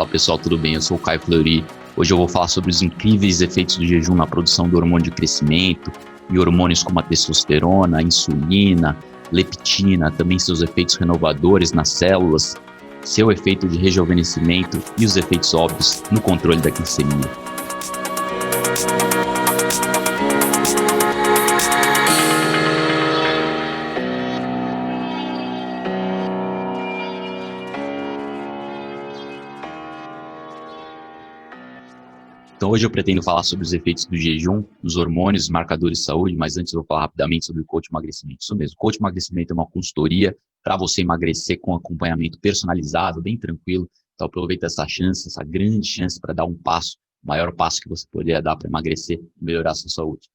Fala pessoal, tudo bem? Eu sou o Caio Fleury. Hoje eu vou falar sobre os incríveis efeitos do jejum na produção do hormônio de crescimento e hormônios como a testosterona, a insulina, leptina, também seus efeitos renovadores nas células, seu efeito de rejuvenescimento e os efeitos óbvios no controle da glicemia. Então hoje eu pretendo falar sobre os efeitos do jejum, dos hormônios, marcadores de saúde, mas antes eu vou falar rapidamente sobre o coach emagrecimento. Isso mesmo, o coach emagrecimento é uma consultoria para você emagrecer com acompanhamento personalizado, bem tranquilo. Então aproveita essa chance, essa grande chance para dar um passo, o maior passo que você poderia dar para emagrecer e melhorar a sua saúde.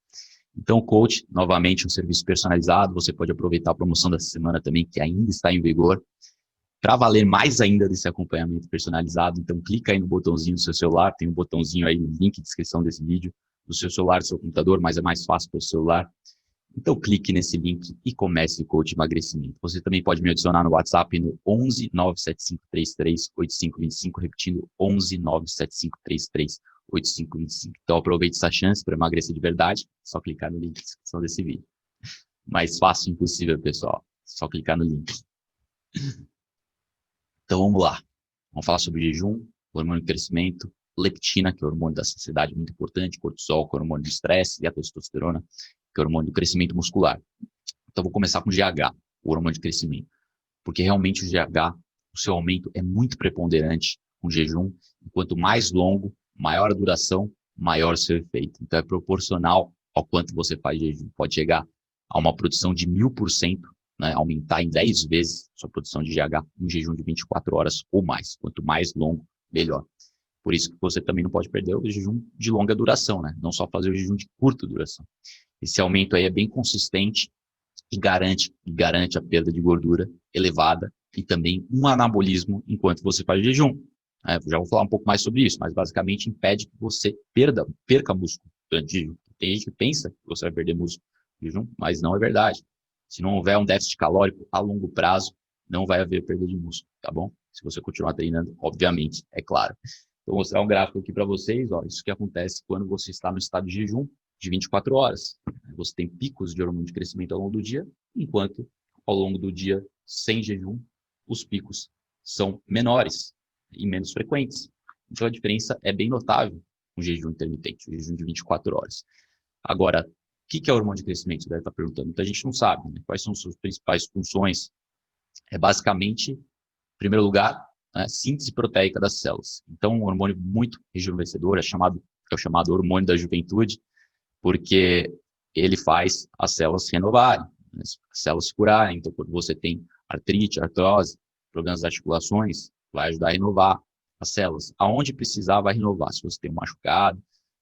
Então o coach, novamente, um serviço personalizado, você pode aproveitar a promoção dessa semana também, que ainda está em vigor. Para valer mais ainda desse acompanhamento personalizado, então clica aí no botãozinho do seu celular, tem um botãozinho aí no link de descrição desse vídeo, do seu celular, do seu computador, mas é mais fácil pelo celular. Então clique nesse link e comece o coach emagrecimento. Você também pode me adicionar no WhatsApp no 11 97533 8525, repetindo 11 97533 8525. Então aproveite essa chance para emagrecer de verdade, só clicar no link de descrição desse vídeo. Mais fácil impossível, pessoal, só clicar no link. Então vamos lá, vamos falar sobre jejum, hormônio de crescimento, leptina, que é o hormônio da saciedade muito importante, cortisol, que é o hormônio do estresse, e a testosterona, que é o hormônio do crescimento muscular. Então vou começar com o GH, o hormônio de crescimento, porque realmente o GH, o seu aumento é muito preponderante com o jejum, e quanto mais longo, maior a duração, maior o seu efeito. Então é proporcional ao quanto você faz jejum, pode chegar a uma produção de 1000%, né, aumentar em 10 vezes sua produção de GH em jejum de 24 horas ou mais. Quanto mais longo, melhor. Por isso que você também não pode perder o jejum de longa duração, né? Não só fazer o jejum de curta duração. Esse aumento aí é bem consistente e garante a perda de gordura elevada e também um anabolismo enquanto você faz jejum. Já vou falar um pouco mais sobre isso, mas basicamente impede que você perca músculo durante o jejum. Tem gente que pensa que você vai perder músculo no jejum, mas não é verdade. Se não houver um déficit calórico a longo prazo, não vai haver perda de músculo, tá bom? Se você continuar treinando, obviamente, é claro. Vou mostrar um gráfico aqui para vocês, ó, isso que acontece quando você está no estado de jejum de 24 horas. Você tem picos de hormônio de crescimento ao longo do dia, enquanto ao longo do dia, sem jejum, os picos são menores e menos frequentes. Então a diferença é bem notável com o jejum intermitente, o jejum de 24 horas. Agora, o que é hormônio de crescimento? Você deve estar perguntando. Muita gente não sabe, né? Quais são suas principais funções. É basicamente, em primeiro lugar, a síntese proteica das células. Então, um hormônio muito rejuvenescedor, é o chamado hormônio da juventude, porque ele faz as células se renovarem, né? As células se curarem. Então, quando você tem artrite, artrose, problemas das articulações, vai ajudar a renovar as células. Aonde precisar, vai renovar. Se você tem um machucado,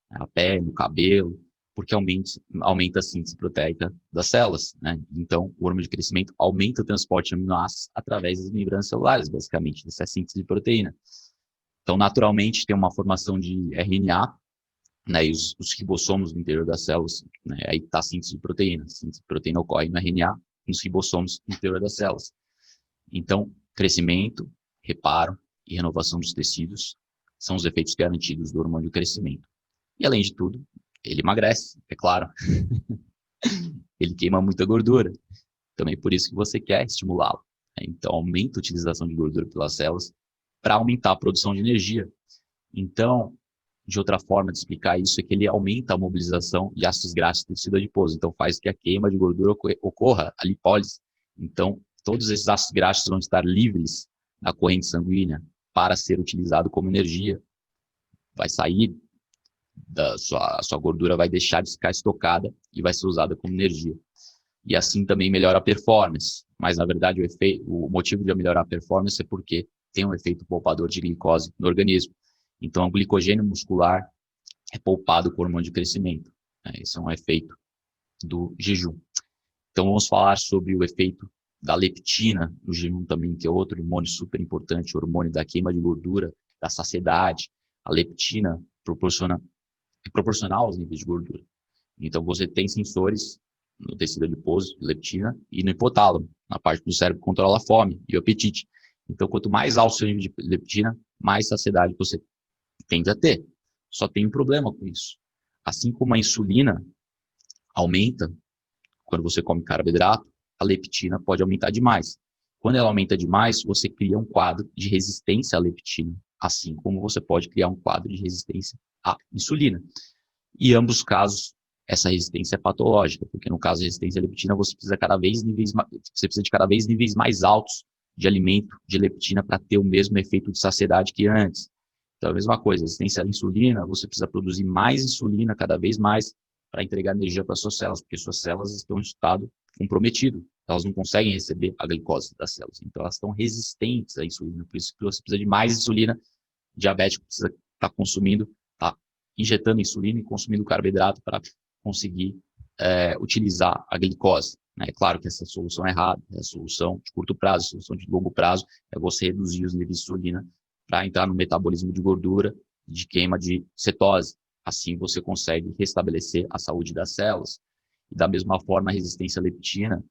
a pele, o cabelo, porque aumenta a síntese proteica das células, né? Então, o hormônio de crescimento aumenta o transporte de aminoácidos através das membranas celulares, basicamente, dessa síntese de proteína. Então, naturalmente, tem uma formação de RNA, né, e os ribossomos no interior das células, né, aí está a síntese de proteína. A síntese de proteína ocorre no RNA, nos ribossomos no interior das células. Então, crescimento, reparo e renovação dos tecidos são os efeitos garantidos do hormônio de crescimento. E, além de tudo, ele emagrece, é claro. Ele queima muita gordura. Também por isso que você quer estimulá-lo. Então, aumenta a utilização de gordura pelas células para aumentar a produção de energia. Então, de outra forma de explicar isso é que ele aumenta a mobilização de ácidos graxos do tecido adiposo. Então, faz que a queima de gordura ocorra, a lipólise. Então, todos esses ácidos graxos vão estar livres na corrente sanguínea para ser utilizado como energia. Vai sair a sua gordura, vai deixar de ficar estocada e vai ser usada como energia. E assim também melhora a performance. Mas, na verdade, o motivo de melhorar a performance é porque tem um efeito poupador de glicose no organismo. Então, o glicogênio muscular é poupado com o hormônio de crescimento. Esse é um efeito do jejum. Então, vamos falar sobre o efeito da leptina no jejum também, que é outro hormônio super importante, o hormônio da queima de gordura, da saciedade. A leptina é proporcional aos níveis de gordura. Então, você tem sensores no tecido adiposo, de leptina, e no hipotálamo, na parte do cérebro que controla a fome e o apetite. Então, quanto mais alto o seu nível de leptina, mais saciedade você tende a ter. Só tem um problema com isso. Assim como a insulina aumenta quando você come carboidrato, a leptina pode aumentar demais. Quando ela aumenta demais, você cria um quadro de resistência à leptina, assim como você pode criar um quadro de resistência à insulina. E em ambos os casos, essa resistência é patológica, porque no caso da resistência à leptina, você precisa de cada vez níveis mais altos de alimento de leptina para ter o mesmo efeito de saciedade que antes. Então, a mesma coisa, resistência à insulina, você precisa produzir mais insulina cada vez mais para entregar energia para suas células, porque suas células estão em estado comprometido. Elas não conseguem receber a glicose das células, então elas estão resistentes à insulina, por isso que você precisa de mais insulina. O diabético precisa estar consumindo, tá injetando insulina e consumindo carboidrato para conseguir utilizar a glicose. É claro que essa solução é errada, é a solução de curto prazo, a solução de longo prazo é você reduzir os níveis de insulina para entrar no metabolismo de gordura, de queima de cetose. Assim você consegue restabelecer a saúde das células. E da mesma forma, a resistência à leptina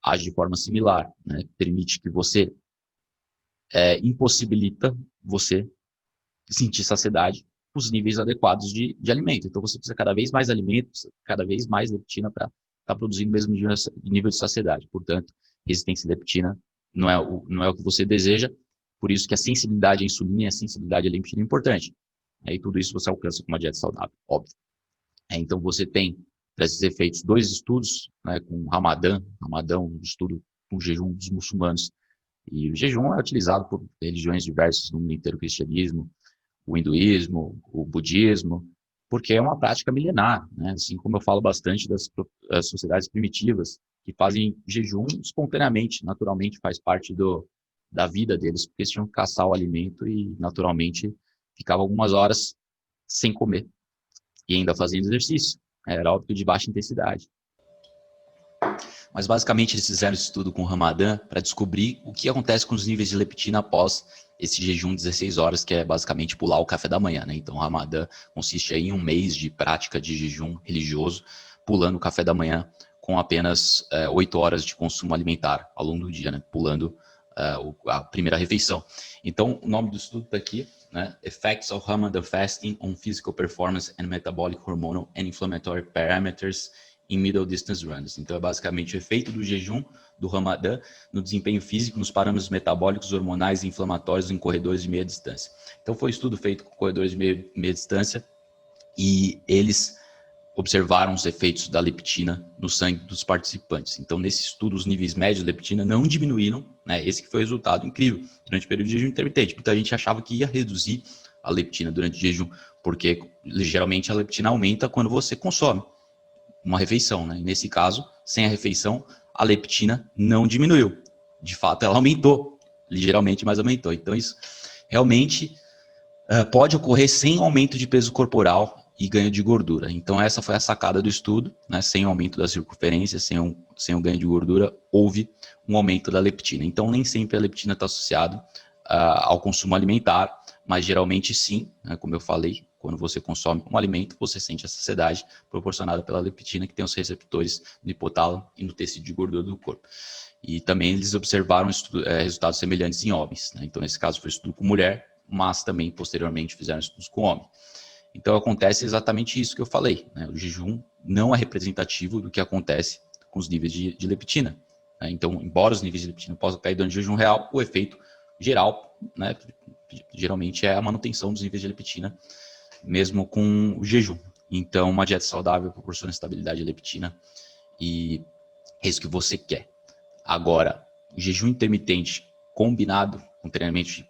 age de forma similar, né? Permite que você impossibilita você sentir saciedade com os níveis adequados de alimento. Então você precisa cada vez mais alimentos, cada vez mais leptina para estar produzindo o mesmo nível de saciedade. Portanto, resistência à leptina não é o que você deseja, por isso que a sensibilidade à insulina e a sensibilidade à leptina é importante. E tudo isso você alcança com uma dieta saudável, óbvio. Então você tem, para esses efeitos, 2 estudos, né, com Ramadã, um estudo com o jejum dos muçulmanos. E o jejum é utilizado por religiões diversas no mundo inteiro, o cristianismo, o hinduísmo, o budismo, porque é uma prática milenar, né? Assim como eu falo bastante das sociedades primitivas que fazem jejum espontaneamente, naturalmente, faz parte da vida deles, porque eles tinham que caçar o alimento e, naturalmente, ficavam algumas horas sem comer e ainda fazendo exercício. Era óbvio de baixa intensidade. Mas basicamente eles fizeram esse estudo com o Ramadã para descobrir o que acontece com os níveis de leptina após esse jejum de 16 horas, que é basicamente pular o café da manhã, né? Então o Ramadã consiste aí em um mês de prática de jejum religioso, pulando o café da manhã com apenas 8 horas de consumo alimentar ao longo do dia, né? Pulando a primeira refeição. Então o nome do estudo está aqui, né? Effects of Ramadan Fasting on Physical Performance and Metabolic Hormonal and Inflammatory Parameters em Middle Distance Runners. Então, é basicamente o efeito do jejum do Ramadã no desempenho físico, nos parâmetros metabólicos, hormonais e inflamatórios em corredores de meia distância. Então, foi um estudo feito com corredores de meia distância e eles observaram os efeitos da leptina no sangue dos participantes. Então, nesse estudo, os níveis médios de leptina não diminuíram, né? Esse que foi o resultado incrível durante o período de jejum intermitente. Muita gente achava que ia reduzir a leptina durante o jejum, porque geralmente a leptina aumenta quando você consome uma refeição, né? E nesse caso, sem a refeição, a leptina não diminuiu. De fato, ela aumentou, ligeiramente, mas aumentou. Então, isso realmente pode ocorrer sem aumento de peso corporal e ganho de gordura. Então, essa foi a sacada do estudo, né? Sem aumento da circunferência, sem o ganho de gordura, houve um aumento da leptina. Então, nem sempre a leptina está associada ao consumo alimentar, mas geralmente sim, né? Como eu falei, quando você consome um alimento, você sente a saciedade proporcionada pela leptina, que tem os receptores no hipotálamo e no tecido de gordura do corpo. E também eles observaram resultados semelhantes em homens, né? Então, nesse caso, foi estudo com mulher, mas também, posteriormente, fizeram estudos com homem. Então, acontece exatamente isso que eu falei, né? O jejum não é representativo do que acontece com os níveis de leptina, né? Então, embora os níveis de leptina possam cair durante o jejum real, o efeito geral, né, geralmente é a manutenção dos níveis de leptina, mesmo com o jejum. Então, uma dieta saudável proporciona estabilidade de leptina e é isso que você quer. Agora, o jejum intermitente combinado com treinamento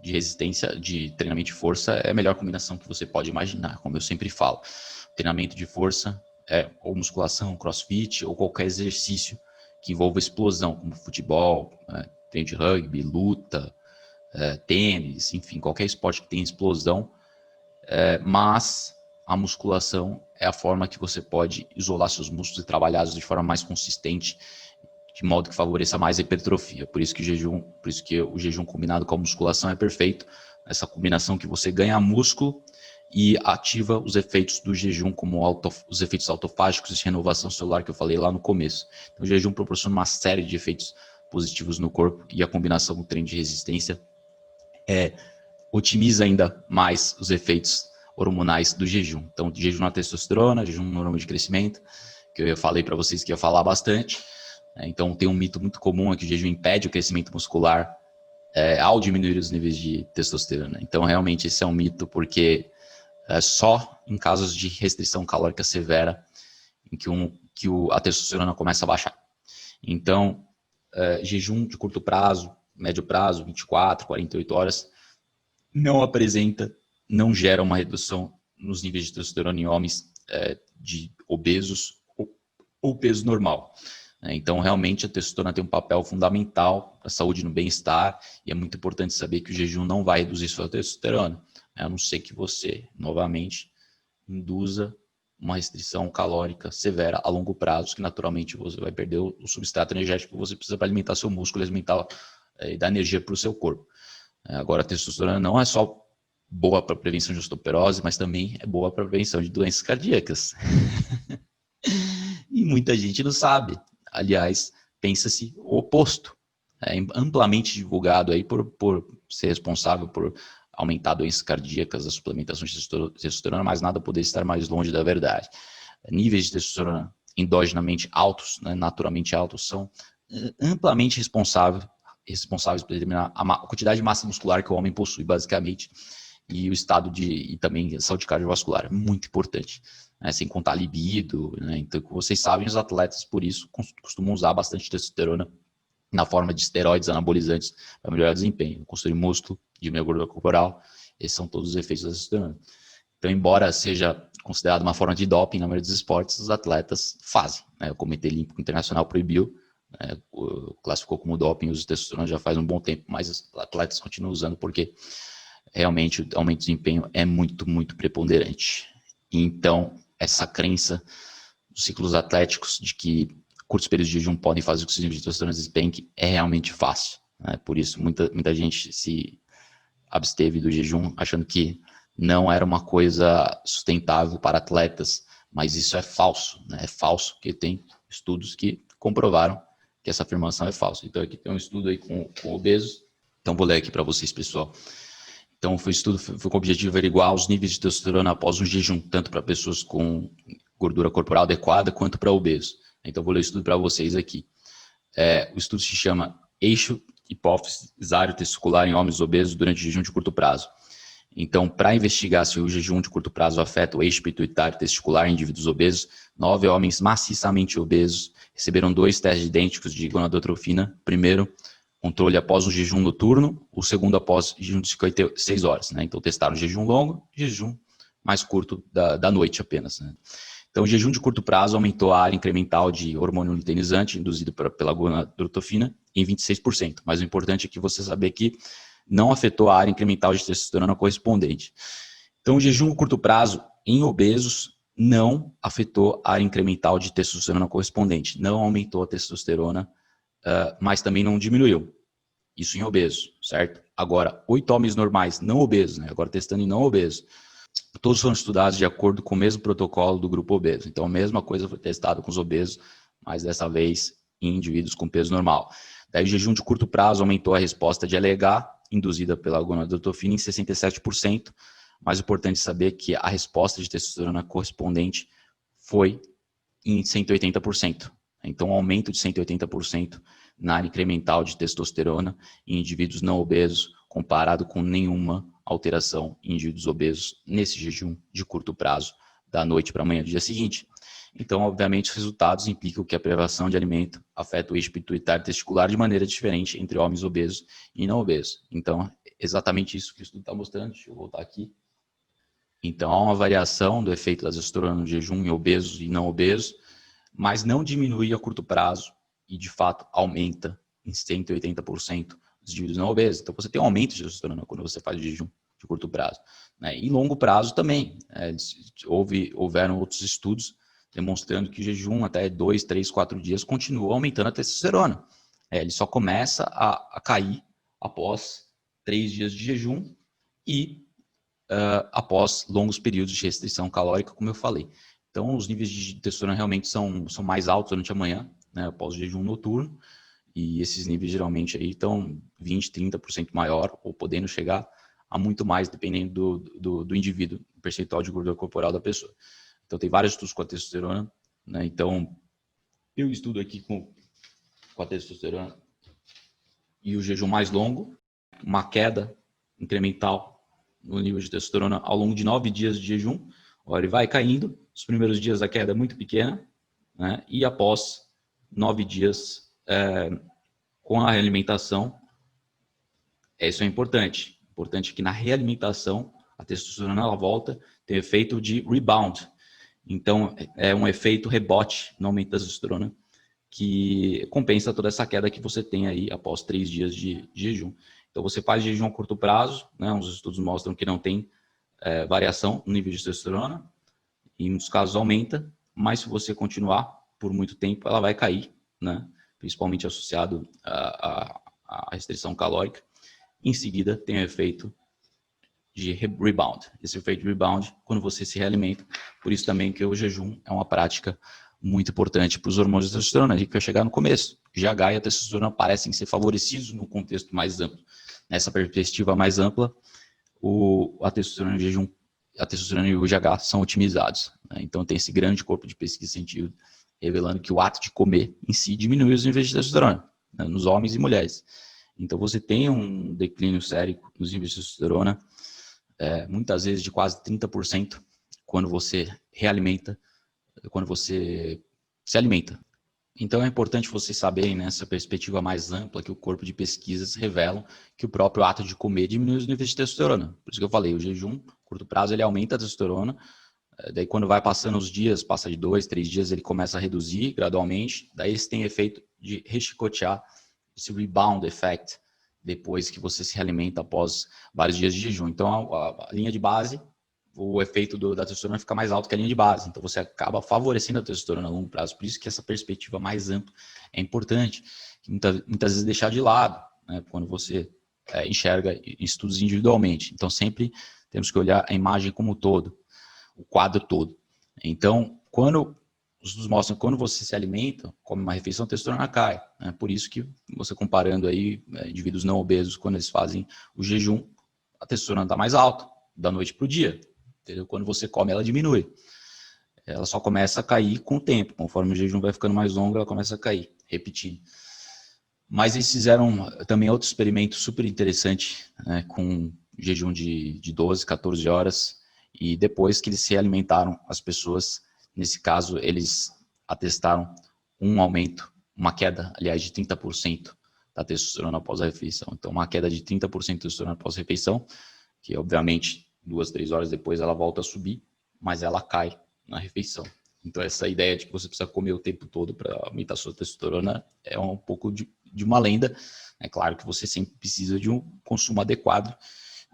de resistência, de treinamento de força, é a melhor combinação que você pode imaginar, como eu sempre falo. Treinamento de força é ou musculação, crossfit, ou qualquer exercício que envolva explosão, como futebol, treino de rugby, luta, tênis, enfim, qualquer esporte que tenha explosão, mas a musculação é a forma que você pode isolar seus músculos e trabalhá-los de forma mais consistente, de modo que favoreça mais a hipertrofia. Por isso que o jejum combinado com a musculação é perfeito. Essa combinação que você ganha músculo e ativa os efeitos do jejum, como os efeitos autofágicos de renovação celular que eu falei lá no começo. Então, o jejum proporciona uma série de efeitos positivos no corpo e a combinação com o treino de resistência é otimiza ainda mais os efeitos hormonais do jejum. Então, jejum na testosterona, jejum no hormônio de crescimento, que eu falei para vocês que ia falar bastante. Então, tem um mito muito comum é que o jejum impede o crescimento muscular ao diminuir os níveis de testosterona. Então, realmente, esse é um mito, porque só em casos de restrição calórica severa em que a testosterona começa a baixar. Então, jejum de curto prazo, médio prazo, 24, 48 horas, não gera uma redução nos níveis de testosterona em homens de obesos ou peso normal. Então, realmente, a testosterona tem um papel fundamental para a saúde e no bem-estar, e é muito importante saber que o jejum não vai reduzir sua testosterona, a não ser que você, novamente, induza uma restrição calórica severa a longo prazo, que naturalmente você vai perder o substrato energético que você precisa para alimentar seu músculo, alimentar e dar energia para o seu corpo. Agora, a testosterona não é só boa para prevenção de osteoporose, mas também é boa para prevenção de doenças cardíacas. E muita gente não sabe. Aliás, pensa-se o oposto. É amplamente divulgado aí por ser responsável por aumentar doenças cardíacas, a suplementação de testosterona, mas nada poderia estar mais longe da verdade. Níveis de testosterona endogenamente altos, né, naturalmente altos, são amplamente responsáveis por determinar a quantidade de massa muscular que o homem possui, basicamente, e o estado e também a saúde cardiovascular, é muito importante. Sem contar libido, né? Então, vocês sabem, os atletas, por isso, costumam usar bastante testosterona na forma de esteroides anabolizantes para melhorar o desempenho, construir músculo, diminuir a gordura corporal, esses são todos os efeitos da testosterona. Então, embora seja considerado uma forma de doping na maioria dos esportes, os atletas fazem. Né? O Comitê Olímpico Internacional proibiu, classificou como doping o uso de testosterona já faz um bom tempo, mas os atletas continuam usando porque realmente o aumento do desempenho é muito, muito preponderante. Então, essa crença dos ciclos atléticos de que curtos períodos de jejum podem fazer com que os níveis de testosterona despenquem é realmente fácil. Né? Por isso, muita gente se absteve do jejum achando que não era uma coisa sustentável para atletas, mas isso é falso. Né? É falso, porque tem estudos que comprovaram que essa afirmação é falsa. Então, aqui tem um estudo aí com obesos. Então, vou ler aqui para vocês, pessoal. Então, foi com o objetivo de averiguar os níveis de testosterona após um jejum, tanto para pessoas com gordura corporal adequada quanto para obesos. Então, vou ler o estudo para vocês aqui. O estudo se chama Eixo Hipófise-Zário Testicular em Homens Obesos durante jejum de curto prazo. Então, para investigar se o jejum de curto prazo afeta o eixo pituitário testicular em indivíduos obesos, 9 homens maciçamente obesos receberam 2 testes idênticos de gonadotrofina. Primeiro, controle após um jejum noturno, o segundo após jejum de 56 horas. Né? Então, testaram jejum longo e jejum mais curto da noite apenas. Né? Então, o jejum de curto prazo aumentou a área incremental de hormônio luteinizante induzido pela gonadotrofina em 26%. Mas o importante é que você saber que não afetou a área incremental de testosterona correspondente. Então, o jejum a curto prazo em obesos não afetou a área incremental de testosterona correspondente. Não aumentou a testosterona, mas também não diminuiu. Isso em obesos, certo? Agora, 8 homens normais não obesos, né? Agora testando em não obesos. Todos foram estudados de acordo com o mesmo protocolo do grupo obeso. Então, a mesma coisa foi testada com os obesos, mas dessa vez em indivíduos com peso normal. Daí, o jejum de curto prazo aumentou a resposta de LH, induzida pela gonadotrofina, em 67%, mas é importante saber que a resposta de testosterona correspondente foi em 180%. Então, um aumento de 180% na área incremental de testosterona em indivíduos não obesos, comparado com nenhuma alteração em indivíduos obesos nesse jejum de curto prazo, da noite para a manhã do dia seguinte. Então, obviamente, os resultados implicam que a privação de alimento afeta o eixo pituitário testicular de maneira diferente entre homens obesos e não obesos. Então, exatamente isso que o estudo está mostrando. Deixa eu voltar aqui. Então, há uma variação do efeito da testosterona no jejum em obesos e não obesos, mas não diminui a curto prazo e, de fato, aumenta em 180% os indivíduos não obesos. Então, você tem um aumento de testosterona quando você faz jejum de curto prazo. Né? E longo prazo também. Houveram outros estudos demonstrando que o jejum até 2, 3, 4 dias continua aumentando a testosterona. Ele só começa a cair após 3 dias de jejum e após longos períodos de restrição calórica, como eu falei. Então, os níveis de testosterona realmente são mais altos durante a manhã, né, após o jejum noturno, e esses níveis geralmente aí estão 20%, 30% maior, ou podendo chegar a muito mais, dependendo do indivíduo, o percentual de gordura corporal da pessoa. Então, tem vários estudos com a testosterona, né? Então, eu estudo aqui com a testosterona e o jejum mais longo, uma queda incremental no nível de testosterona ao longo de 9 dias de jejum. Ele vai caindo, os primeiros dias a queda é muito pequena, né? E após 9 dias com a realimentação, isso é importante. Importante que na realimentação a testosterona ela volta, tem efeito de rebound. Então, é um efeito rebote no aumento da testosterona que compensa toda essa queda que você tem aí após 3 dias de jejum. Então, você faz jejum a curto prazo, né? Os estudos mostram que não tem variação no nível de testosterona, em muitos casos aumenta, mas se você continuar por muito tempo, ela vai cair, né? Principalmente associado à restrição calórica. Em seguida, tem o efeito de rebound. Esse efeito de rebound, quando você se realimenta, por isso também que o jejum é uma prática muito importante para os hormônios da testosterona. A gente vai chegar no começo. GH e a testosterona parecem ser favorecidos no contexto mais amplo. Nessa perspectiva mais ampla, a testosterona e o jejum, a testosterona e o GH são otimizados, né? Então tem esse grande corpo de pesquisa científica revelando que o ato de comer em si diminui os níveis de testosterona, né, nos homens e mulheres. Então você tem um declínio sério nos níveis de testosterona, muitas vezes de quase 30% quando você realimenta, quando você se alimenta. Então é importante vocês saberem nessa perspectiva mais ampla que o corpo de pesquisas revelam que o próprio ato de comer diminui os níveis de testosterona. Por isso que eu falei, o jejum, curto prazo, ele aumenta a testosterona, daí quando vai passando os dias, passa de 2, 3 dias, ele começa a reduzir gradualmente, daí esse tem efeito de rechicotear, esse rebound effect, depois que você se alimenta após vários dias de jejum. Então a linha de base, o efeito da testosterona fica mais alto que a linha de base. Então, você acaba favorecendo a testosterona a longo prazo. Por isso que essa perspectiva mais ampla é importante. Muitas vezes deixar de lado, né, quando você enxerga estudos individualmente. Então, sempre temos que olhar a imagem como um todo, o quadro todo. Então, quando os estudos mostram que quando você se alimenta, come uma refeição, a testosterona cai. Né? Por isso que você comparando aí indivíduos não obesos, quando eles fazem o jejum, a testosterona está mais alta, da noite para o dia. Entendeu? Quando você come, ela diminui. Ela só começa a cair com o tempo. Conforme o jejum vai ficando mais longo, ela começa a cair, repetindo. Mas eles fizeram também outro experimento super interessante, né, com jejum de 12, 14 horas. E depois que eles se alimentaram, as pessoas, nesse caso, eles atestaram um aumento, uma queda, aliás, de 30% da testosterona após a refeição. Então, uma queda de 30% de testosterona após a refeição, que obviamente 2, 3 horas depois ela volta a subir, mas ela cai na refeição. Então essa ideia de que você precisa comer o tempo todo para aumentar a sua testosterona é um pouco de uma lenda. É claro que você sempre precisa de um consumo adequado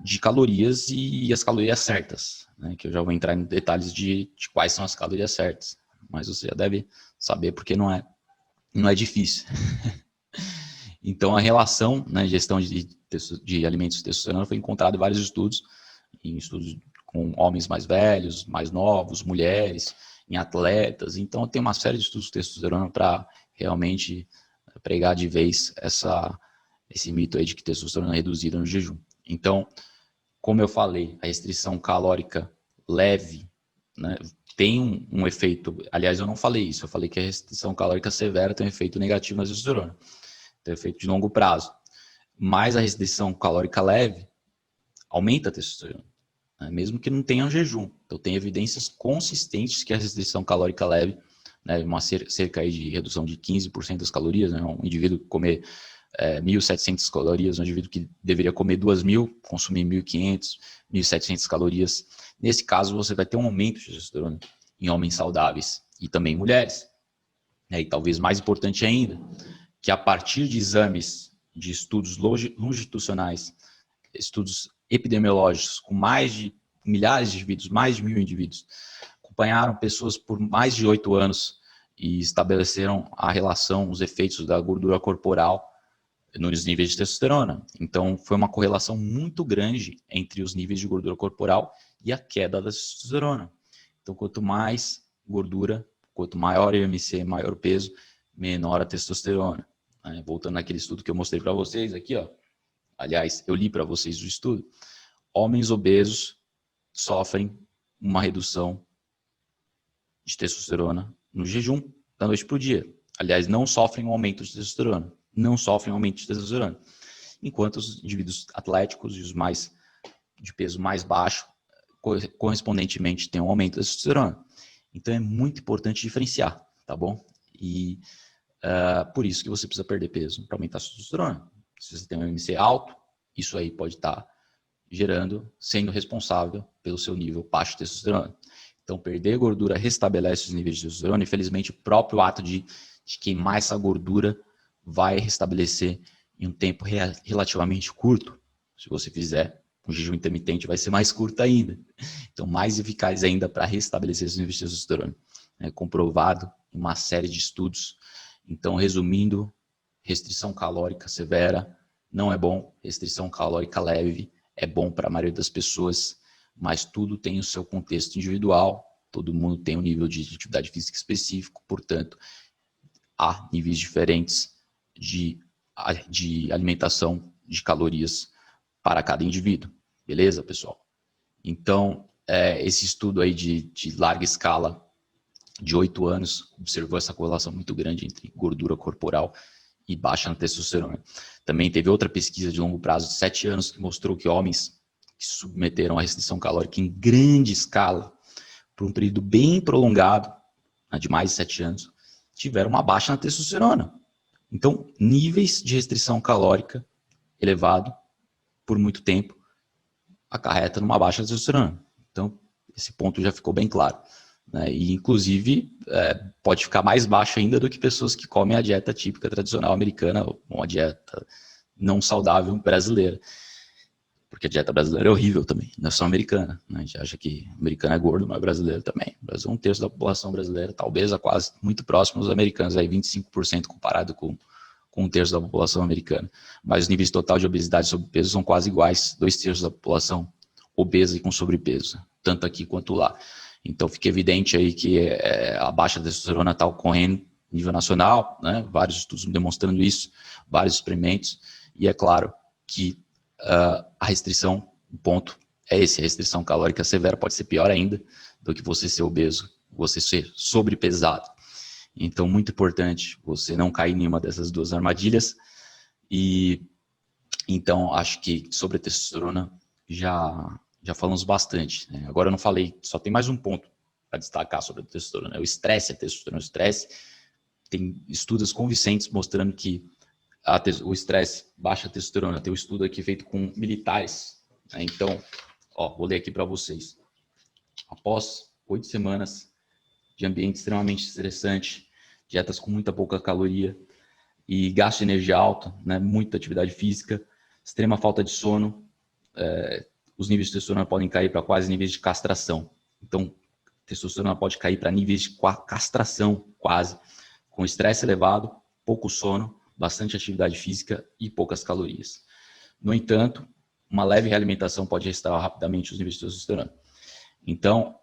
de calorias e as calorias certas, né? Que eu já vou entrar em detalhes de quais são as calorias certas, mas você já deve saber porque não é difícil. Então a relação, né, gestão de alimentos e testosterona foi encontrada em vários estudos, em estudos com homens mais velhos, mais novos, mulheres, em atletas. Então tem uma série de estudos de testosterona para realmente pregar de vez esse mito aí de que testosterona é reduzida no jejum. Então, como eu falei, a restrição calórica leve, né, tem um efeito, aliás, eu não falei isso, eu falei que a restrição calórica severa tem um efeito negativo na testosterona, tem um efeito de longo prazo. Mas a restrição calórica leve aumenta a testosterona, né, mesmo que não tenha jejum. Então, tem evidências consistentes que a restrição calórica leve, né, uma cerca aí de redução de 15% das calorias, né, um indivíduo comer 1.700 calorias, um indivíduo que deveria comer 2.000, consumir 1.500, 1.700 calorias. Nesse caso, você vai ter um aumento de testosterona em homens saudáveis e também em mulheres. E talvez mais importante ainda, que a partir de exames de estudos longitudinais, estudos epidemiológicos com mais de milhares de indivíduos, mais de 1.000 indivíduos, acompanharam pessoas por mais de 8 anos e estabeleceram a relação, os efeitos da gordura corporal nos níveis de testosterona. Então, foi uma correlação muito grande entre os níveis de gordura corporal e a queda da testosterona. Então, quanto mais gordura, quanto maior o IMC, maior o peso, menor a testosterona. Voltando naquele estudo que eu mostrei para vocês aqui, ó. Aliás, eu li para vocês o estudo. homens obesos sofrem uma redução de testosterona no jejum, da noite para o dia. Aliás, não sofrem um aumento de testosterona. Não sofrem um aumento de testosterona. Enquanto os indivíduos atléticos e os mais de peso mais baixo, correspondentemente, têm um aumento de testosterona. Então, é muito importante diferenciar, tá bom? E por isso que você precisa perder peso para aumentar a testosterona. Se você tem um MC alto, isso aí pode estar sendo responsável pelo seu nível baixo de testosterona. Então, perder gordura restabelece os níveis de testosterona. Infelizmente, o próprio ato de queimar essa gordura vai restabelecer em um tempo relativamente curto. Se você fizer um jejum intermitente, vai ser mais curto ainda. Então, mais eficaz ainda para restabelecer os níveis de testosterona. É comprovado em uma série de estudos. Então, resumindo, restrição calórica severa não é bom. Restrição calórica leve é bom para a maioria das pessoas, mas tudo tem o seu contexto individual. Todo mundo tem um nível de atividade física específico, portanto, há níveis diferentes de alimentação de calorias para cada indivíduo. Beleza, pessoal? Então, esse estudo aí de larga escala, de 8 anos, observou essa correlação muito grande entre gordura corporal e baixa na testosterona. Também teve outra pesquisa de longo prazo de 7 anos que mostrou que homens que se submeteram à restrição calórica em grande escala, por um período bem prolongado, de mais de 7 anos, tiveram uma baixa na testosterona. Então, níveis de restrição calórica elevado por muito tempo acarreta numa baixa testosterona. Então, esse ponto já ficou bem claro. Né? E, inclusive, pode ficar mais baixo ainda do que pessoas que comem a dieta típica tradicional americana, ou uma dieta não saudável brasileira. Porque a dieta brasileira é horrível também, não é só americana. Né? A gente acha que americano é gordo, mas brasileiro também. O Brasil é 1/3 da população brasileira, talvez a quase muito próximo dos americanos, aí 25% comparado com 1/3 da população americana. Mas os níveis total de obesidade e sobrepeso são quase iguais, 2/3 da população obesa e com sobrepeso, tanto aqui quanto lá. Então fica evidente aí que a baixa testosterona está ocorrendo a nível nacional, né? Vários estudos demonstrando isso, vários experimentos, e é claro que a restrição, o ponto é esse, a restrição calórica severa pode ser pior ainda do que você ser obeso, você ser sobrepesado. Então, muito importante você não cair em nenhuma dessas duas armadilhas. E então, acho que sobre a testosterona já falamos bastante. Né? Agora eu não falei, só tem mais um ponto para destacar sobre a testosterona. É o estresse, a testosterona. O estresse, tem estudos convincentes mostrando que o estresse baixa a testosterona. Tem um estudo aqui feito com militares. Né? Então, vou ler aqui para vocês. Após 8 semanas de ambiente extremamente estressante, dietas com muita pouca caloria e gasto de energia alto, né, muita atividade física, extrema falta de sono, os níveis de testosterona podem cair para quase níveis de castração. Então, testosterona pode cair para níveis de castração quase, com estresse elevado, pouco sono, bastante atividade física e poucas calorias. No entanto, uma leve realimentação pode restaurar rapidamente os níveis de testosterona. Então,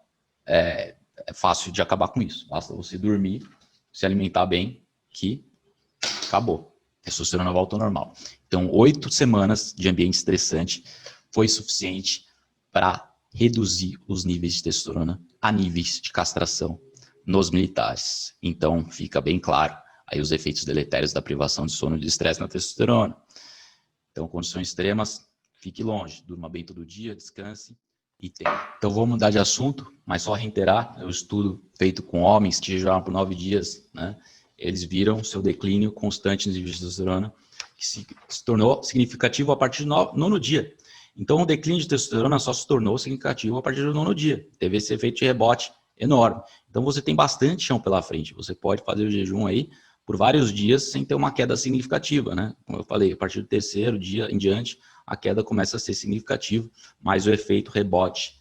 é fácil de acabar com isso. Basta você dormir, se alimentar bem, que acabou. A testosterona volta ao normal. Então, 8 semanas de ambiente estressante foi suficiente para reduzir os níveis de testosterona a níveis de castração nos militares. Então, fica bem claro aí os efeitos deletérios da privação de sono e de estresse na testosterona. Então, condições extremas, fique longe, durma bem todo dia, descanse e tenha. Então, vou mudar de assunto, mas só reiterar, o estudo feito com homens que jejuaram por 9 dias, né? Eles viram seu declínio constante nos níveis de testosterona, que se tornou significativo a partir do 9º dia. Então, o declínio de testosterona só se tornou significativo a partir do 9º dia. Teve esse efeito de rebote enorme. Então, você tem bastante chão pela frente. Você pode fazer o jejum aí por vários dias sem ter uma queda significativa, né? Como eu falei, a partir do 3º dia em diante, a queda começa a ser significativa, mas o efeito rebote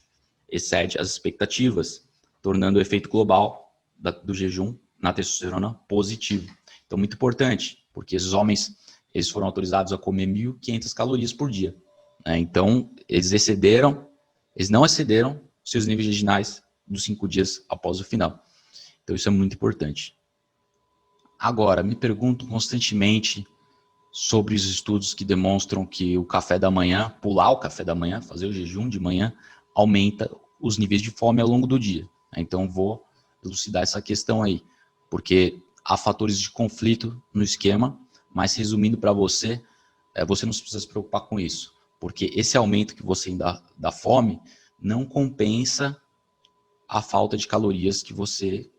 excede as expectativas, tornando o efeito global do jejum na testosterona positivo. Então, muito importante, porque esses homens eles foram autorizados a comer 1.500 calorias por dia. Né? Então, eles não excederam seus níveis originais dos 5 dias após o final. Então, isso é muito importante. Agora, me pergunto constantemente sobre os estudos que demonstram que o café da manhã, pular o café da manhã, fazer o jejum de manhã, aumenta os níveis de fome ao longo do dia. Então, vou elucidar essa questão aí, porque há fatores de conflito no esquema, mas resumindo para você, você não precisa se preocupar com isso, porque esse aumento que você dá da fome não compensa a falta de calorias que você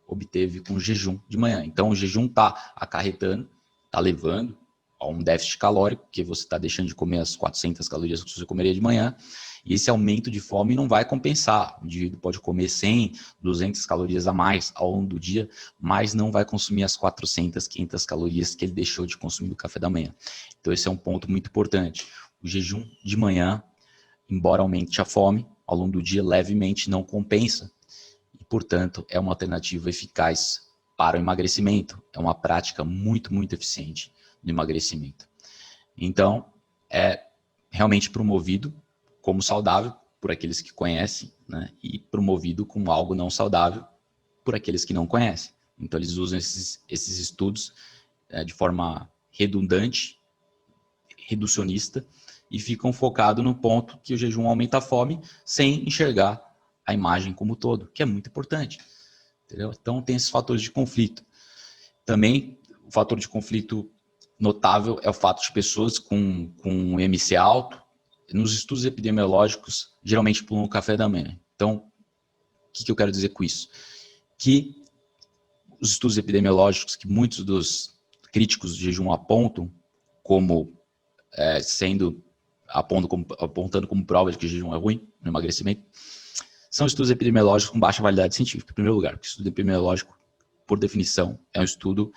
obteve com o jejum de manhã. Então, o jejum está acarretando, está levando a um déficit calórico, que você está deixando de comer as 400 calorias que você comeria de manhã, e esse aumento de fome não vai compensar. O indivíduo pode comer 100, 200 calorias a mais ao longo do dia, mas não vai consumir as 400, 500 calorias que ele deixou de consumir no café da manhã. Então, esse é um ponto muito importante. O jejum de manhã, embora aumente a fome, ao longo do dia levemente não compensa, e, portanto, é uma alternativa eficaz para o emagrecimento. É uma prática muito, muito eficiente no emagrecimento. Então, é realmente promovido como saudável por aqueles que conhecem, né? E promovido como algo não saudável por aqueles que não conhecem. Então, eles usam esses estudos de forma redundante, reducionista, e ficam focados no ponto que o jejum aumenta a fome sem enxergar a imagem como um todo, que é muito importante. Entendeu? Então, tem esses fatores de conflito. Também, o fator de conflito notável é o fato de pessoas com MC alto, nos estudos epidemiológicos, geralmente pulam o café da manhã. Então, o que eu quero dizer com isso? Que os estudos epidemiológicos que muitos dos críticos de jejum apontam como apontando como prova de que o jejum é ruim no emagrecimento, são estudos epidemiológicos com baixa validade científica, em primeiro lugar, porque estudo epidemiológico, por definição, é um estudo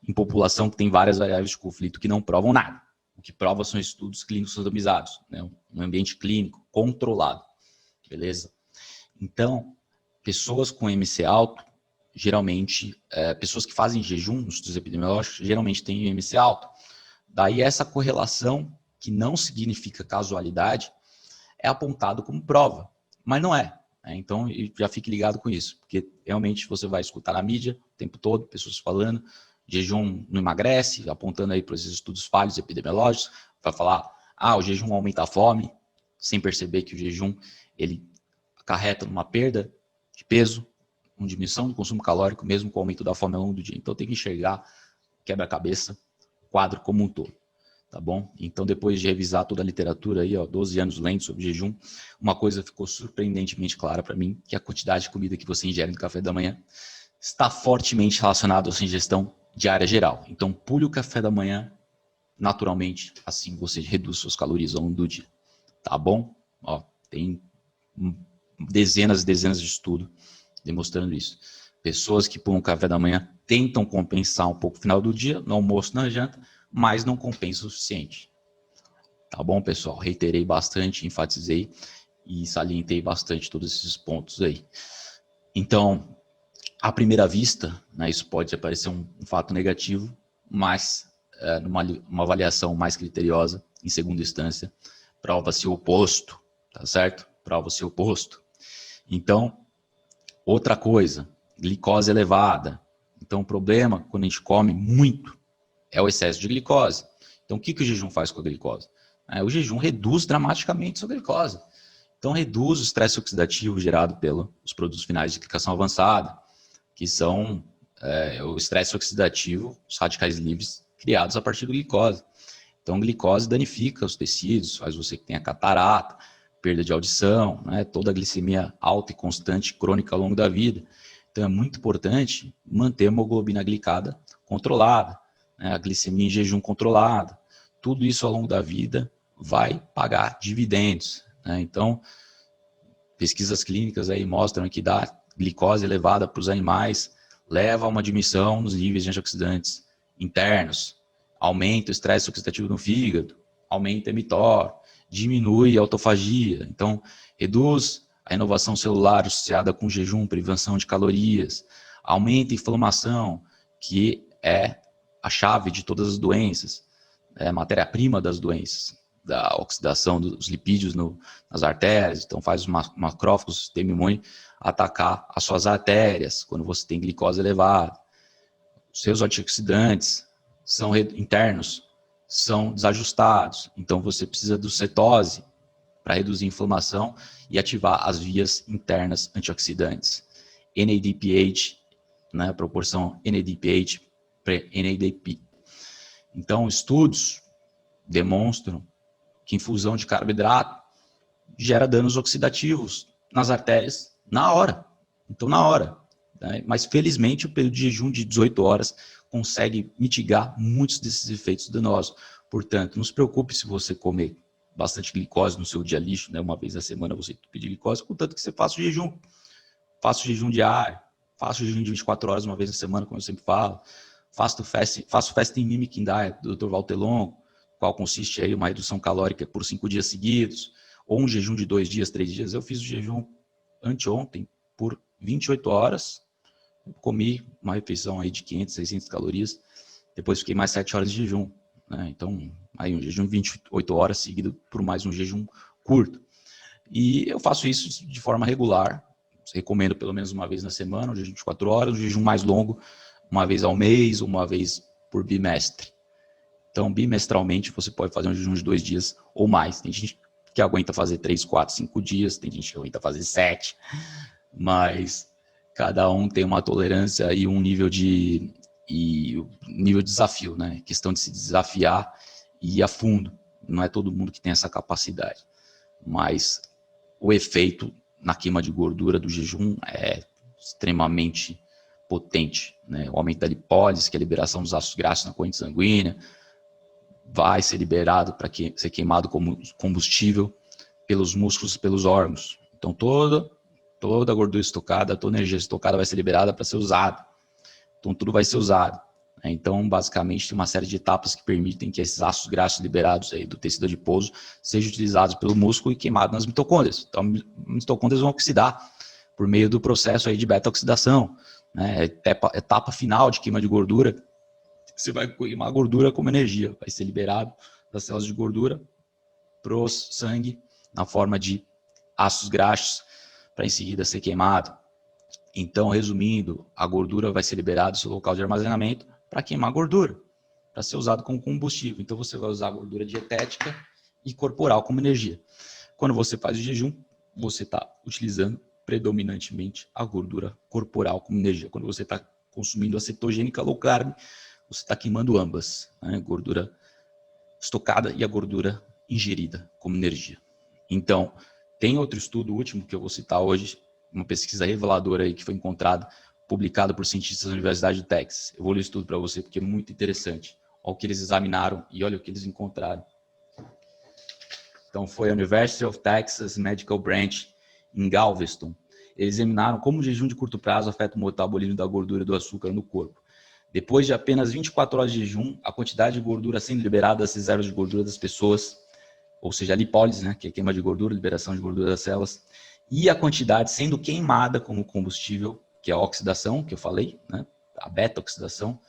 em população que tem várias variáveis de conflito que não provam nada. O que prova são estudos clínicos randomizados, né? Um ambiente clínico controlado, beleza? Então, pessoas com MC alto, geralmente, pessoas que fazem jejum nos estudos epidemiológicos, geralmente têm MC alto. Daí essa correlação, que não significa casualidade, é apontado como prova, mas não é. Então, já fique ligado com isso, porque realmente você vai escutar na mídia o tempo todo, pessoas falando, jejum não emagrece, apontando aí para esses estudos falhos epidemiológicos, vai falar, o jejum aumenta a fome, sem perceber que o jejum, ele acarreta numa perda de peso, uma diminuição do consumo calórico, mesmo com o aumento da fome ao longo do dia. Então, tem que enxergar, quebra-cabeça, o quadro como um todo. Tá bom? Então, depois de revisar toda a literatura aí, 12 anos lendo sobre jejum, uma coisa ficou surpreendentemente clara para mim, que a quantidade de comida que você ingere no café da manhã está fortemente relacionada à sua ingestão diária geral. Então, pule o café da manhã naturalmente, assim você reduz suas calorias ao longo do dia. Tá bom? Tem dezenas e dezenas de estudos demonstrando isso. Pessoas que pulam o café da manhã tentam compensar um pouco no final do dia, no almoço, na janta, mas não compensa o suficiente. Tá bom, pessoal? Reiterei bastante, enfatizei e salientei bastante todos esses pontos aí. Então, à primeira vista, né, isso pode parecer um fato negativo, mas numa avaliação mais criteriosa, em segunda instância, prova-se o oposto, tá certo? Prova-se o oposto. Então, outra coisa, glicose elevada. Então, o problema, quando a gente come muito, é o excesso de glicose. Então, o que o jejum faz com a glicose? O jejum reduz dramaticamente a sua glicose. Então, reduz o estresse oxidativo gerado pelos produtos finais de glicação avançada, que são o estresse oxidativo, os radicais livres criados a partir da glicose. Então, a glicose danifica os tecidos, faz você que tenha catarata, perda de audição, né, toda a glicemia alta e constante, crônica ao longo da vida. Então, é muito importante manter a hemoglobina glicada controlada, a glicemia em jejum controlada, tudo isso ao longo da vida vai pagar dividendos. Né? Então, pesquisas clínicas aí mostram que dar glicose elevada para os animais leva a uma diminuição nos níveis de antioxidantes internos, aumenta o estresse oxidativo no fígado, aumenta a mTOR, diminui a autofagia, então reduz a renovação celular associada com jejum, prevenção de calorias, aumenta a inflamação, que é a chave de todas as doenças, é a matéria-prima das doenças, da oxidação dos lipídios nas artérias, então faz os macrófagos do sistema imune atacar as suas artérias quando você tem glicose elevada. Os seus antioxidantes são internos, são desajustados. Então, você precisa do cetose para reduzir a inflamação e ativar as vias internas antioxidantes. NADPH, né, a proporção NADPH para NADP. Então, estudos demonstram que infusão de carboidrato gera danos oxidativos nas artérias na hora. Então, na hora. Né? Mas, felizmente, o período de jejum de 18 horas consegue mitigar muitos desses efeitos danosos. Portanto, não se preocupe se você comer bastante glicose no seu dia lixo, né? Uma vez na semana você pedir glicose, contanto que você faça o jejum. Faça o jejum diário, faça o jejum de 24 horas uma vez na semana, como eu sempre falo. Faça o fasting mimicking diet do Dr. Walter Longo, qual consiste aí uma redução calórica por 5 dias seguidos, ou um jejum de 2 dias, 3 dias. Eu fiz o jejum anteontem por 28 horas, comi uma refeição aí de 500, 600 calorias, depois fiquei mais 7 horas de jejum. Né? Então, aí um jejum de 28 horas seguido por mais um jejum curto. E eu faço isso de forma regular, recomendo pelo menos uma vez na semana, um jejum de 24 horas, um jejum mais longo, uma vez ao mês, uma vez por bimestre. Então, bimestralmente, você pode fazer um jejum de 2 dias ou mais. Tem gente que aguenta fazer 3, 4, 5 dias, tem gente que aguenta fazer 7, mas cada um tem uma tolerância e um nível de desafio, né? Questão de se desafiar e ir a fundo. Não é todo mundo que tem essa capacidade. Mas o efeito na queima de gordura do jejum é extremamente potente, né? O aumento da lipólise, que é a liberação dos ácidos graxos na corrente sanguínea, vai ser liberado para ser queimado como combustível pelos músculos e pelos órgãos. Então, toda a gordura estocada, toda a energia estocada vai ser liberada para ser usada. Então, tudo vai ser usado. Então, basicamente, tem uma série de etapas que permitem que esses ácidos graxos liberados aí do tecido adiposo sejam utilizados pelo músculo e queimados nas mitocôndrias. Então, as mitocôndrias vão oxidar por meio do processo aí de beta-oxidação. Né? Etapa final de queima de gordura, você vai queimar a gordura como energia. Vai ser liberado das células de gordura para o sangue na forma de ácidos graxos para em seguida ser queimado. Então, resumindo, a gordura vai ser liberada do seu local de armazenamento para queimar gordura, para ser usado como combustível. Então, você vai usar a gordura dietética e corporal como energia. Quando você faz o jejum, você está utilizando predominantemente a gordura corporal como energia. Quando você está consumindo a cetogênica low carb, você está queimando ambas, né? Gordura estocada e a gordura ingerida como energia. Então, tem outro estudo último que eu vou citar hoje, uma pesquisa reveladora aí que foi encontrada, publicada por cientistas da Universidade do Texas. Eu vou ler o estudo para você porque é muito interessante. Olha o que eles examinaram e olha o que eles encontraram. Então, foi a University of Texas Medical Branch em Galveston. Eles examinaram como o jejum de curto prazo afeta o metabolismo da gordura e do açúcar no corpo. Depois de apenas 24 horas de jejum, a quantidade de gordura sendo liberada das reservas de gordura das pessoas, ou seja, a lipólise, né, que é queima de gordura, liberação de gordura das células, e a quantidade sendo queimada como combustível, que é a oxidação, que eu falei, né, a beta-oxidação,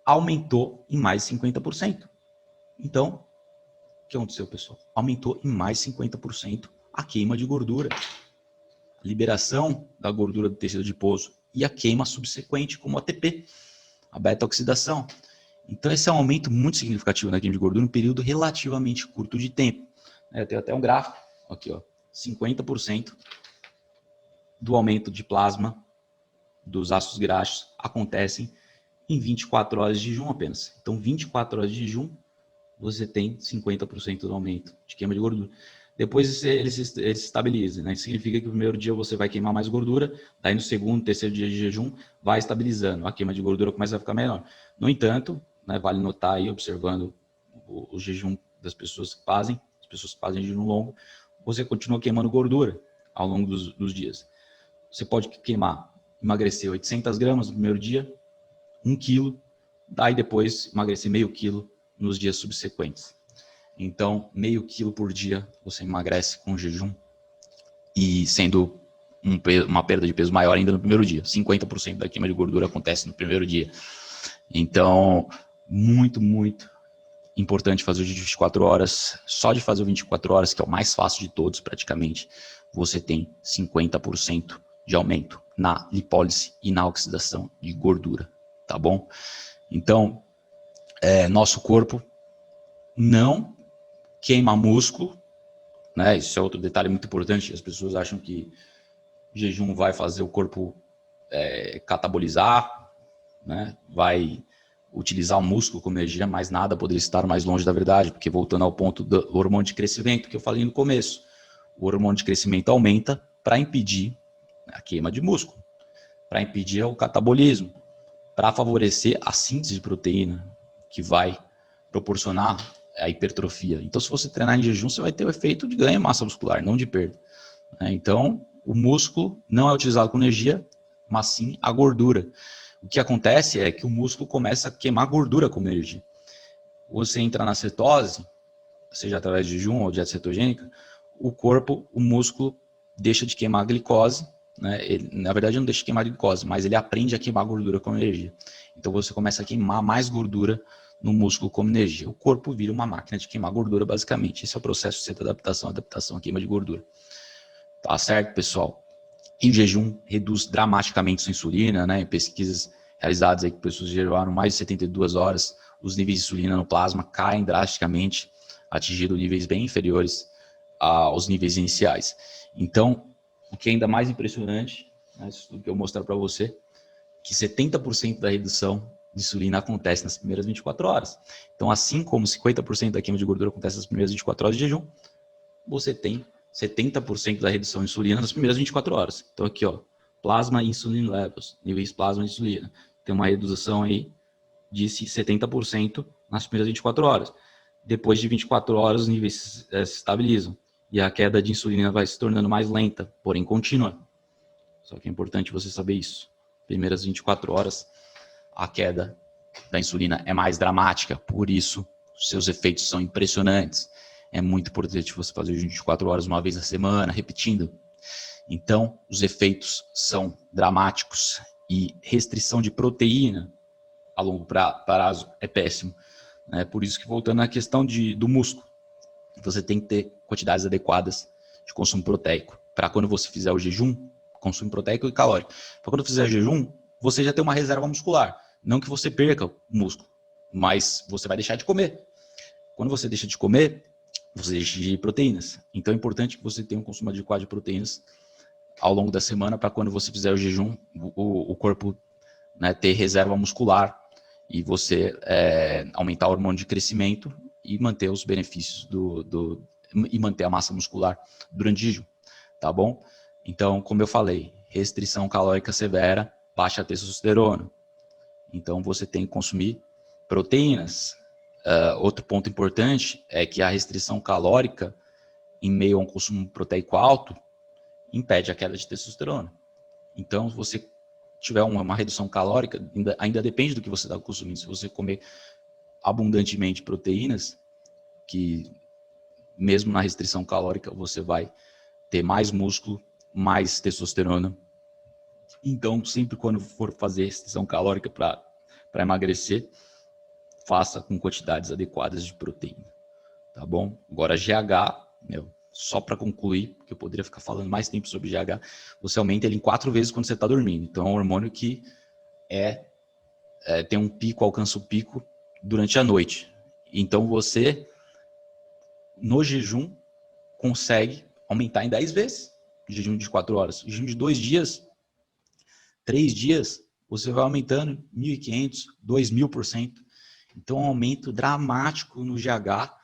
aumentou em mais 50%. Então, o que aconteceu, pessoal? Aumentou em mais 50% a queima de gordura. A liberação da gordura do tecido adiposo e a queima subsequente, como ATP, a beta-oxidação. Então, esse é um aumento muito significativo na queima de gordura em um período relativamente curto de tempo. Eu tenho até um gráfico, aqui, ó, 50% do aumento de plasma dos ácidos graxos acontecem em 24 horas de jejum apenas. Então, 24 horas de jejum, você tem 50% do aumento de queima de gordura. Depois ele se estabiliza, né? Isso significa que no primeiro dia você vai queimar mais gordura, daí no segundo, terceiro dia de jejum vai estabilizando, a queima de gordura começa a ficar menor. No entanto, né, vale notar aí, observando o jejum das pessoas que fazem, as pessoas que fazem jejum longo, você continua queimando gordura ao longo dos dias. Você pode emagrecer 800 gramas no primeiro dia, 1 quilo, daí depois emagrecer meio quilo nos dias subsequentes. Então, meio quilo por dia você emagrece com jejum e sendo uma perda de peso maior ainda no primeiro dia. 50% da queima de gordura acontece no primeiro dia. Então, muito, muito importante fazer o jejum de 24 horas. Só de fazer o 24 horas, que é o mais fácil de todos praticamente, você tem 50% de aumento na lipólise e na oxidação de gordura, tá bom? Então, nosso corpo não queima músculo, né? Isso é outro detalhe muito importante. As pessoas acham que o jejum vai fazer o corpo catabolizar, né? Vai utilizar o músculo como energia, mas nada poderia estar mais longe da verdade, porque voltando ao ponto do hormônio de crescimento que eu falei no começo, o hormônio de crescimento aumenta para impedir a queima de músculo, para impedir o catabolismo, para favorecer a síntese de proteína, que vai proporcionar a hipertrofia. Então, se você treinar em jejum, você vai ter o efeito de ganho de massa muscular, não de perda. Então, o músculo não é utilizado com energia, mas sim a gordura. O que acontece é que o músculo começa a queimar gordura como energia. Você entra na cetose, seja através de jejum ou dieta cetogênica, o músculo deixa de queimar a glicose, né? Ele, na verdade, não deixa de queimar a glicose, mas ele aprende a queimar gordura como energia. Então você começa a queimar mais gordura no músculo como energia. O corpo vira uma máquina de queimar gordura, basicamente. Esse é o processo de cetoadaptação, adaptação à queima de gordura. Tá certo, pessoal? E o jejum reduz dramaticamente sua insulina, né? Em pesquisas realizadas aí com pessoas que jejuaram mais de 72 horas, os níveis de insulina no plasma caem drasticamente, atingindo níveis bem inferiores aos níveis iniciais. Então, o que é ainda mais impressionante, né, isso tudo que eu vou mostrar para você, que 70% da redução de insulina acontece nas primeiras 24 horas. Então, assim como 50% da queima de gordura acontece nas primeiras 24 horas de jejum, você tem 70% da redução de insulina nas primeiras 24 horas. Então, aqui, ó, plasma insulin levels, níveis plasma de insulina. Tem uma redução aí de 70% nas primeiras 24 horas. Depois de 24 horas, os níveis se estabilizam. E a queda de insulina vai se tornando mais lenta, porém contínua. Só que é importante você saber isso. Primeiras 24 horas, a queda da insulina é mais dramática, por isso seus efeitos são impressionantes. É muito importante você fazer 24 horas uma vez na semana, repetindo. Então, os efeitos são dramáticos e restrição de proteína a longo prazo é péssimo. Né? Por isso que, voltando à questão do músculo, você tem que ter quantidades adequadas de consumo proteico. Para quando você fizer o jejum, consumo proteico e calórico. Para quando fizer o jejum, você já tem uma reserva muscular. Não que você perca o músculo, mas você vai deixar de comer. Quando você deixa de comer, você deixa de proteínas. Então é importante que você tenha um consumo adequado de proteínas ao longo da semana para quando você fizer o jejum, o corpo, né, ter reserva muscular e você aumentar o hormônio de crescimento e manter os benefícios e manter a massa muscular durante o jejum, tá bom? Então, como eu falei, restrição calórica severa, baixa testosterona. Então, você tem que consumir proteínas. Outro ponto importante é que a restrição calórica, em meio a um consumo proteico alto, impede a queda de testosterona. Então, se você tiver uma redução calórica, ainda depende do que você está consumindo. Se você comer abundantemente proteínas, que mesmo na restrição calórica você vai ter mais músculo, mais testosterona. Então, sempre quando for fazer restrição calórica para emagrecer, faça com quantidades adequadas de proteína, tá bom? Agora, GH, só para concluir, porque eu poderia ficar falando mais tempo sobre GH, você aumenta ele em 4 vezes quando você está dormindo. Então, é um hormônio que tem um pico, alcança o pico durante a noite. Então, você, no jejum, consegue aumentar em 10 vezes. Jejum de 4 horas. Jejum de 2 dias, 3 dias, você vai aumentando 1.500%, 2.000%. Então, um aumento dramático no GH,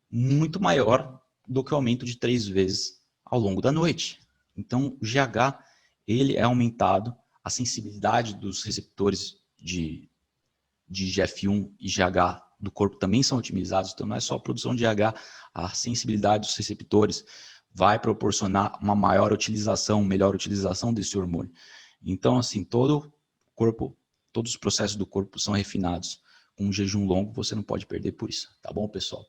muito maior do que o aumento de 3 vezes ao longo da noite. Então, o GH, ele é aumentado, a sensibilidade dos receptores de GF1 e GH do corpo também são otimizados, então não é só a produção de GH, a sensibilidade dos receptores vai proporcionar uma maior utilização, melhor utilização desse hormônio. Então, assim, todo o corpo, todos os processos do corpo são refinados. Com um jejum longo, você não pode perder por isso, tá bom, pessoal?